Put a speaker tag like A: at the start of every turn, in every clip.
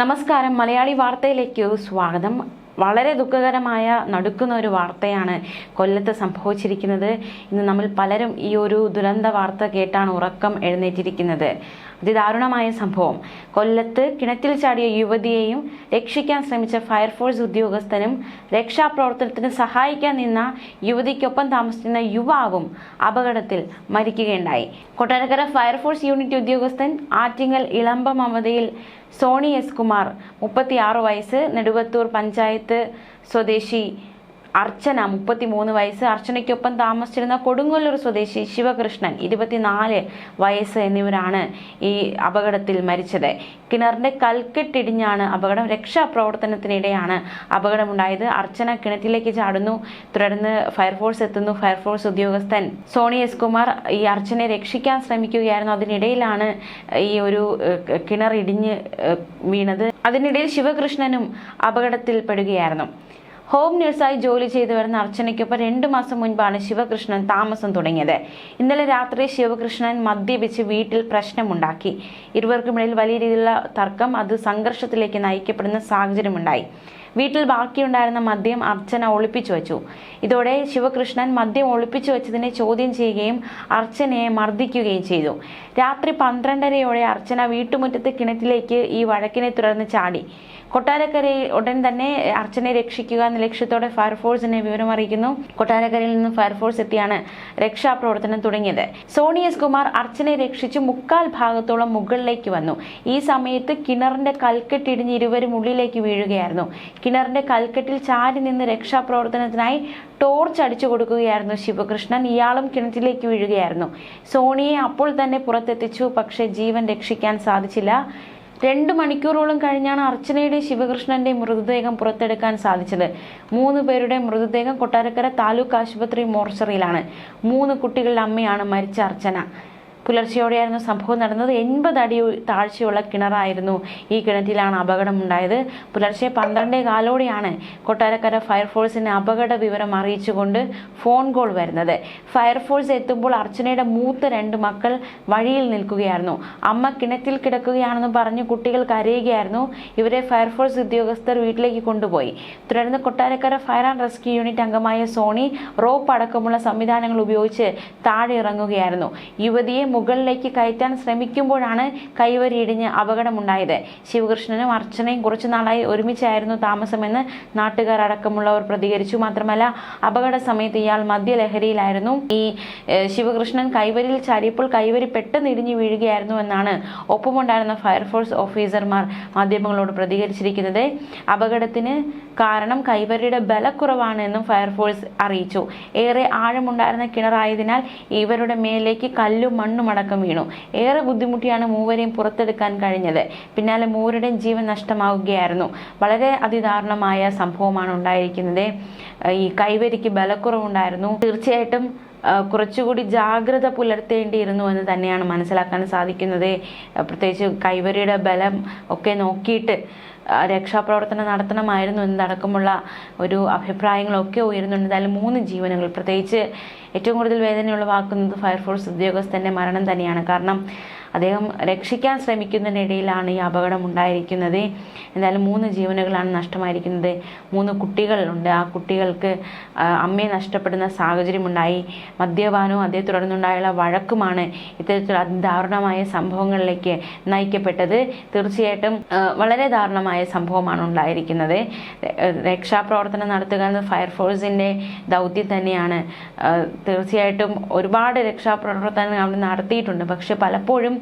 A: നമസ്കാരം. മലയാളി വാർത്തയിലേക്ക് സ്വാഗതം. വളരെ ദുഃഖകരമായ നടുക്കുന്ന ഒരു വാർത്തയാണ് കൊല്ലത്ത് സംഭവിച്ചിരിക്കുന്നത്. ഇന്ന് നമ്മൾ പലരും ഈ ഒരു ദുരന്ത വാർത്ത കേട്ടാണ് ഉറക്കം എഴുന്നേറ്റിരിക്കുന്നത്. അതിദാരുണമായ സംഭവം. കൊല്ലത്ത് കിണറ്റിൽ ചാടിയ യുവതിയെയും രക്ഷിക്കാൻ ശ്രമിച്ച ഫയർഫോഴ്സ് ഉദ്യോഗസ്ഥനും രക്ഷാപ്രവർത്തനത്തിന് സഹായിക്കാൻ നിന്ന യുവതിക്കൊപ്പം താമസിക്കുന്ന യുവാവും അപകടത്തിൽ മരിക്കുകയുണ്ടായി. കൊട്ടാരക്കര ഫയർഫോഴ്സ് യൂണിറ്റ് ഉദ്യോഗസ്ഥൻ ആറ്റിങ്ങൽ ഇളമ്പ മമതയിൽ സോണി എസ് കുമാർ 36 വയസ്സ്, നെടുവത്തൂർ പഞ്ചായത്ത് സ്വദേശി അർച്ചന 33 വയസ്സ്, അർച്ചനയ്ക്കൊപ്പം താമസിച്ചിരുന്ന കൊടുങ്ങല്ലൂർ സ്വദേശി ശിവകൃഷ്ണൻ 24 വയസ്സ് എന്നിവരാണ് ഈ അപകടത്തിൽ മരിച്ചത്. കിണറിന്റെ കൽക്കെട്ടിടിഞ്ഞാണ് അപകടം. രക്ഷാപ്രവർത്തനത്തിനിടെയാണ് അപകടമുണ്ടായത്. അർച്ചന കിണറ്റിലേക്ക് ചാടുന്നു. തുടർന്ന് ഫയർഫോഴ്സ് എത്തുന്നു. ഫയർഫോഴ്സ് ഉദ്യോഗസ്ഥൻ സോണി എസ് കുമാർ ഈ അർച്ചനയെ രക്ഷിക്കാൻ ശ്രമിക്കുകയായിരുന്നു. അതിനിടയിലാണ് ഈ ഒരു കിണർ ഇടിഞ്ഞ് വീണത്. അതിനിടയിൽ ശിവകൃഷ്ണനും അപകടത്തിൽപ്പെടുകയായിരുന്നു. ഹോം നഴ്സായി ജോലി ചെയ്തു വരുന്ന അർച്ചനയ്ക്കൊപ്പം 2 മാസം മുൻപാണ് ശിവകൃഷ്ണൻ താമസം തുടങ്ങിയത്. ഇന്നലെ രാത്രി ശിവകൃഷ്ണൻ മദ്യപിച്ച് വീട്ടിൽ പ്രശ്നമുണ്ടാക്കി. ഇരുവർക്കുമിടയിൽ വലിയ രീതിയിലുള്ള തർക്കം, അത് സംഘർഷത്തിലേക്ക് നയിക്കപ്പെടുന്ന സാഹചര്യമുണ്ടായി. വീട്ടിൽ ബാക്കിയുണ്ടായിരുന്ന മദ്യം അർച്ചന ഒളിപ്പിച്ചു വെച്ചു. ഇതോടെ ശിവകൃഷ്ണൻ മദ്യം ഒളിപ്പിച്ചു വെച്ചതിനെ ചോദ്യം ചെയ്യുകയും അർച്ചനയെ മർദ്ദിക്കുകയും ചെയ്തു. രാത്രി 12:30യോടെ അർച്ചന വീട്ടുമുറ്റത്ത് കിണറ്റിലേക്ക് ഈ വഴക്കിനെ തുടർന്ന് ചാടി. കൊട്ടാരക്കരയിൽ ഉടൻ തന്നെ അർച്ചനയെ രക്ഷിക്കുക എന്ന ലക്ഷ്യത്തോടെ ഫയർഫോഴ്സിനെ വിവരം അറിയിക്കുന്നു. കൊട്ടാരക്കരയിൽ നിന്ന് ഫയർഫോഴ്സ് എത്തിയാണ് രക്ഷാപ്രവർത്തനം തുടങ്ങിയത്. സോണി എസ് കുമാർ അർച്ചനയെ രക്ഷിച്ച് 3/4 ഭാഗത്തോളം മുകളിലേക്ക് വന്നു. ഈ സമയത്ത് കിണറിന്റെ കൽക്കെട്ടിടിഞ്ഞ് ഇരുവരും ഉള്ളിലേക്ക് വീഴുകയായിരുന്നു. കിണറിന്റെ കൽക്കെട്ടിൽ ചാരി നിന്ന് രക്ഷാപ്രവർത്തനത്തിനായി ടോർച്ച് അടിച്ചു കൊടുക്കുകയായിരുന്നു ശിവകൃഷ്ണൻ. ഇയാളും കിണറ്റിലേക്ക് വീഴുകയായിരുന്നു. സോണിയെ അപ്പോൾ തന്നെ പുറത്തെത്തിച്ചു. പക്ഷേ ജീവൻ രക്ഷിക്കാൻ സാധിച്ചില്ല. 2 മണിക്കൂറോളം കഴിഞ്ഞാണ് അർച്ചനയുടെ ശിവകൃഷ്ണന്റെ മൃതദേഹം പുറത്തെടുക്കാൻ സാധിച്ചത്. 3 പേരുടെ മൃതദേഹം കൊട്ടാരക്കര താലൂക്ക് ആശുപത്രി മോർച്ചറിയിലാണ്. 3 കുട്ടികളുടെ അമ്മയാണ് മരിച്ച അർച്ചന. പുലർച്ചെയോടെയായിരുന്നു സംഭവം നടന്നത്. 80 അടി താഴ്ചയുള്ള കിണറായിരുന്നു. ഈ കിണറ്റിലാണ് അപകടമുണ്ടായത്. പുലർച്ചെ 12:15 കൊട്ടാരക്കര ഫയർഫോഴ്സിന് അപകട വിവരം അറിയിച്ചുകൊണ്ട് ഫോൺ കോൾ വരുന്നത്. ഫയർഫോഴ്സ് എത്തുമ്പോൾ അർച്ചനയുടെ മൂത്ത 2 മക്കൾ വഴിയിൽ നിൽക്കുകയായിരുന്നു. അമ്മ കിണറ്റിൽ കിടക്കുകയാണെന്ന് പറഞ്ഞ് കുട്ടികൾ കരയുകയായിരുന്നു. ഇവരെ ഫയർഫോഴ്സ് ഉദ്യോഗസ്ഥർ വീട്ടിലേക്ക് കൊണ്ടുപോയി. തുടർന്ന് Kottarakkara fire and rescue unit അംഗമായ സോണി റോപ്പ് അടക്കമുള്ള സംവിധാനങ്ങൾ ഉപയോഗിച്ച് താഴെ ഇറങ്ങുകയായിരുന്നു. യുവതിയെ മുകളിലേക്ക് കയറ്റാൻ ശ്രമിക്കുമ്പോഴാണ് കൈവരിയിടിഞ്ഞ് അപകടമുണ്ടായത്. ശിവകൃഷ്ണനും അർച്ചനയും കുറച്ചു നാളായി ഒരുമിച്ചായിരുന്നു താമസമെന്ന് നാട്ടുകാർ അടക്കമുള്ളവർ പ്രതികരിച്ചു. മാത്രമല്ല, അപകട സമയത്ത് ഇയാൾ മദ്യലഹരിയിലായിരുന്നു. ഈ ശിവകൃഷ്ണൻ കൈവരിയിൽ ചാടിയപ്പോൾ കൈവരി പെട്ടെന്ന് ഇടിഞ്ഞു വീഴുകയായിരുന്നു എന്നാണ് ഒപ്പമുണ്ടായിരുന്ന ഫയർഫോഴ്സ് ഓഫീസർമാർ മാധ്യമങ്ങളോട് പ്രതികരിച്ചിരിക്കുന്നത്. അപകടത്തിന് കാരണം കൈവരിയുടെ ബലക്കുറവാണ് എന്നും ഫയർഫോഴ്സ് അറിയിച്ചു. ഏറെ ആഴമുണ്ടായിരുന്ന കിണറായതിനാൽ ഇവരുടെ മേലേക്ക് കല്ലും മണ്ണും അടക്കം വീണു. ഏറെ ബുദ്ധിമുട്ടിയാണ് മൂവരെയും പുറത്തെടുക്കാൻ കഴിഞ്ഞത്. പിന്നാലെ മൂവരുടെയും ജീവൻ നഷ്ടമാവുകയായിരുന്നു. വളരെ അതിദാരുണമായ സംഭവമാണ് ഉണ്ടായിരിക്കുന്നത്. ഈ കൈവരിക്ക് ബലക്കുറവുണ്ടായിരുന്നു. തീർച്ചയായിട്ടും കുറച്ചുകൂടി ജാഗ്രത പുലർത്തേണ്ടിയിരുന്നു എന്ന് തന്നെയാണ് മനസ്സിലാക്കാൻ സാധിക്കുന്നത്. പ്രത്യേകിച്ച് കൈവരിയുടെ ബലം ഒക്കെ നോക്കിയിട്ട് രക്ഷാപ്രവർത്തനം നടത്തണമായിരുന്നു എന്നതടക്കമുള്ള ഒരു അഭിപ്രായങ്ങളൊക്കെ ഉയരുന്നുണ്ട്. അതിൽ 3 ജീവനുകൾ, പ്രത്യേകിച്ച് ഏറ്റവും കൂടുതൽ വേദന ഉളവാക്കുന്നത് ഫയർഫോഴ്സ് ഉദ്യോഗസ്ഥൻ്റെ മരണം തന്നെയാണ്. കാരണം അദ്ദേഹം രക്ഷിക്കാൻ ശ്രമിക്കുന്നതിനിടയിലാണ് ഈ അപകടം ഉണ്ടായിരിക്കുന്നത്. എന്തായാലും 3 ജീവനുകളാണ് നഷ്ടമായിരിക്കുന്നത്. 3 കുട്ടികളുണ്ട്. ആ കുട്ടികൾക്ക് അമ്മയെ നഷ്ടപ്പെടുന്ന സാഹചര്യമുണ്ടായി. മദ്യപാനവും അതേ തുടർന്നുണ്ടായുള്ള വഴക്കുമാണ് ഇത്തരത്തിലുള്ള അതിദാരുണമായ സംഭവങ്ങളിലേക്ക് നയിക്കപ്പെട്ടത്. തീർച്ചയായിട്ടും വളരെ ദാരുണമായ സംഭവമാണ് ഉണ്ടായിരിക്കുന്നത്. രക്ഷാപ്രവർത്തനം നടത്തുക എന്നത് ഫയർഫോഴ്സിൻ്റെ ദൗത്യം തന്നെയാണ്. തീർച്ചയായിട്ടും ഒരുപാട് രക്ഷാപ്രവർത്തനങ്ങൾ അവിടെ നടത്തിയിട്ടുണ്ട്. പക്ഷെ പലപ്പോഴും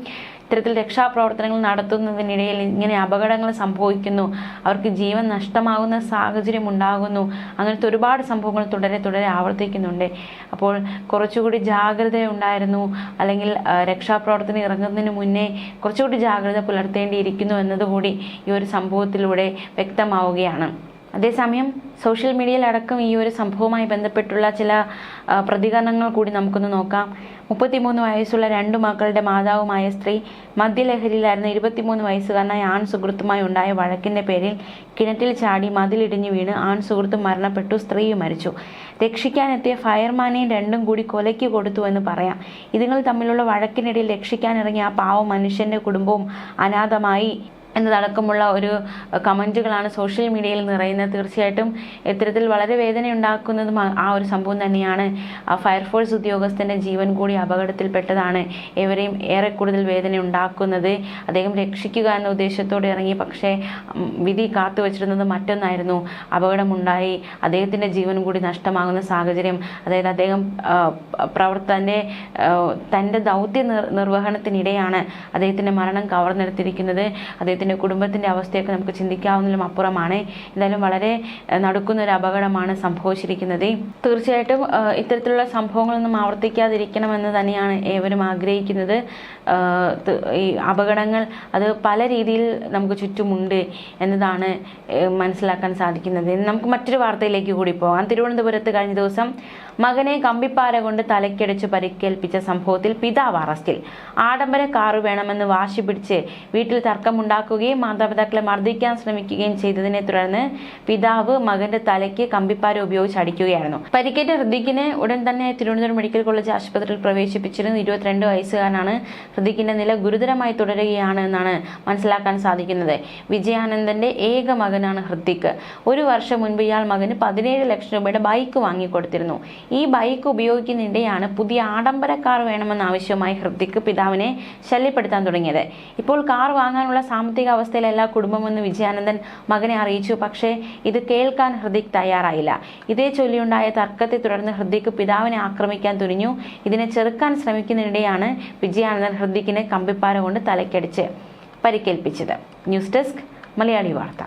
A: ഇത്തരത്തിൽ രക്ഷാപ്രവർത്തനങ്ങൾ നടത്തുന്നതിനിടയിൽ ഇങ്ങനെ അപകടങ്ങൾ സംഭവിക്കുന്നു, അവർക്ക് ജീവൻ നഷ്ടമാകുന്ന സാഹചര്യം ഉണ്ടാകുന്നു. അങ്ങനത്തെ ഒരുപാട് സംഭവങ്ങൾ തുടരെ ആവർത്തിക്കുന്നുണ്ട്. അപ്പോൾ കുറച്ചുകൂടി ജാഗ്രത ഉണ്ടായിരുന്നു, അല്ലെങ്കിൽ രക്ഷാപ്രവർത്തനം ഇറങ്ങുന്നതിന് മുന്നേ കുറച്ചുകൂടി ജാഗ്രത പുലർത്തേണ്ടിയിരിക്കുന്നു എന്നതുകൂടി ഈ ഒരു സംഭവത്തിലൂടെ വ്യക്തമാവുകയാണ്. അതേസമയം സോഷ്യൽ മീഡിയയിലടക്കം ഈ ഒരു സംഭവവുമായി ബന്ധപ്പെട്ടുള്ള ചില പ്രതികരണങ്ങൾ കൂടി നമുക്കൊന്ന് നോക്കാം. 33 വയസ്സുള്ള 2 മക്കളുടെ മാതാവുമായ സ്ത്രീ മദ്യലഹരിയിലായിരുന്ന 23 വയസ്സുകാരനായ ആൺ സുഹൃത്തുമായി ഉണ്ടായ വഴക്കിന്റെ പേരിൽ കിണറ്റിൽ ചാടി മതിലിടിഞ്ഞു വീണ് ആൺ സുഹൃത്തും മരണപ്പെട്ടു, സ്ത്രീയും മരിച്ചു. രക്ഷിക്കാനെത്തിയ ഫയർമാനെയും 2 കൂടി കൊലയ്ക്ക് കൊടുത്തു എന്ന് പറയാം. ഇതുങ്ങൾ തമ്മിലുള്ള വഴക്കിനിടയിൽ രക്ഷിക്കാനിറങ്ങിയ ആ പാവം മനുഷ്യന്റെ കുടുംബവും അനാഥമായി എന്നതടക്കമുള്ള ഒരു കമൻറ്റുകളാണ് സോഷ്യൽ മീഡിയയിൽ നിറയുന്നത്. തീർച്ചയായിട്ടും ഇത്തരത്തിൽ വളരെ വേദനയുണ്ടാക്കുന്നതും ആ ഒരു സംഭവം തന്നെയാണ്. ഫയർഫോഴ്സ് ഉദ്യോഗസ്ഥൻ്റെ ജീവൻ കൂടി അപകടത്തിൽപ്പെട്ടതാണ് ഏവരെയും ഏറെ കൂടുതൽ വേദന ഉണ്ടാക്കുന്നത്. അദ്ദേഹം രക്ഷിക്കുക എന്ന ഉദ്ദേശത്തോടെ ഇറങ്ങി, പക്ഷേ വിധി കാത്തു വച്ചിരുന്നത് മറ്റൊന്നായിരുന്നു. അപകടമുണ്ടായി, അദ്ദേഹത്തിൻ്റെ ജീവൻ കൂടി നഷ്ടമാകുന്ന സാഹചര്യം. അതായത് അദ്ദേഹം തൻ്റെ ദൗത്യ നിർവഹണത്തിനിടെയാണ് അദ്ദേഹത്തിൻ്റെ മരണം കവർന്നെടുത്തിരിക്കുന്നത്. അദ്ദേഹത്തിൻ്റെ കുടുംബത്തിൻ്റെ അവസ്ഥയൊക്കെ നമുക്ക് ചിന്തിക്കാവുന്നതിലും അപ്പുറമാണ്. എന്തായാലും വളരെ നടക്കുന്ന ഒരു അപകടമാണ് സംഭവിച്ചിരിക്കുന്നത്. തീർച്ചയായിട്ടും ഇത്തരത്തിലുള്ള സംഭവങ്ങളൊന്നും ആവർത്തിക്കാതിരിക്കണമെന്ന് തന്നെയാണ് ഏവരും ആഗ്രഹിക്കുന്നത്. ഈ അപകടങ്ങൾ അത് പല രീതിയിൽ നമുക്ക് ചുറ്റുമുണ്ട് എന്നതാണ് മനസ്സിലാക്കാൻ സാധിക്കുന്നത്. നമുക്ക് മറ്റൊരു വാർത്തയിലേക്ക് കൂടി പോകാം. തിരുവനന്തപുരത്ത് കഴിഞ്ഞ ദിവസം മകനെ കമ്പിപ്പാര കൊണ്ട് തലയ്ക്കടിച്ച് പരിക്കേൽപ്പിച്ച സംഭവത്തിൽ പിതാവ് അറസ്റ്റിൽ. ആഡംബര കാറ് വേണമെന്ന് വാശി പിടിച്ച് വീട്ടിൽ തർക്കമുണ്ടാക്കുകയും മാതാപിതാക്കളെ മർദ്ദിക്കാൻ ശ്രമിക്കുകയും ചെയ്തതിനെ തുടർന്ന് പിതാവ് മകന്റെ തലയ്ക്ക് കമ്പിപ്പാര ഉപയോഗിച്ച് അടിക്കുകയായിരുന്നു. പരിക്കേറ്റ ഹൃദിക്കിനെ ഉടൻ തന്നെ തിരുവനന്തപുരം മെഡിക്കൽ കോളേജ് ആശുപത്രിയിൽ പ്രവേശിപ്പിച്ചിരുന്നു. 22 വയസ്സുകാരനാണ്. ഹൃദിക്കിന്റെ നില ഗുരുതരമായി തുടരുകയാണ് എന്നാണ് മനസ്സിലാക്കാൻ സാധിക്കുന്നത്. വിജയാനന്ദന്റെ ഏക മകനാണ് ഹൃദിക്ക്. 1 വർഷം മുൻപ് ഇയാൾ മകന് 17 ലക്ഷം രൂപയുടെ ബൈക്ക് വാങ്ങിക്കൊടുത്തിരുന്നു. ഈ ബൈക്ക് ഉപയോഗിക്കുന്നിടെയാണ് പുതിയ ആഡംബര കാർ വേണമെന്ന ആവശ്യമായി ഹൃദിക്ക് പിതാവിനെ ശല്യപ്പെടുത്താൻ തുടങ്ങിയത്. ഇപ്പോൾ കാർ വാങ്ങാനുള്ള സാമ്പത്തിക അവസ്ഥയിലല്ല കുടുംബമെന്ന് വിജയാനന്ദൻ മകനെ അറിയിച്ചു. പക്ഷേ ഇത് കേൾക്കാൻ ഹൃദിക് തയ്യാറായില്ല. ഇതേ ചൊല്ലിയുണ്ടായ തർക്കത്തെ തുടർന്ന് ഹൃദിക് പിതാവിനെ ആക്രമിക്കാൻ തുനിഞ്ഞു. ഇതിനെ ചെറുക്കാൻ ശ്രമിക്കുന്നതിനിടെയാണ് വിജയാനന്ദൻ ഹൃദിക്കിനെ കമ്പിപ്പാര കൊണ്ട് തലയ്ക്കടിച്ച് പരിക്കേൽപ്പിച്ചത്. ന്യൂസ് ഡെസ്ക് മലയാളി വാർത്ത.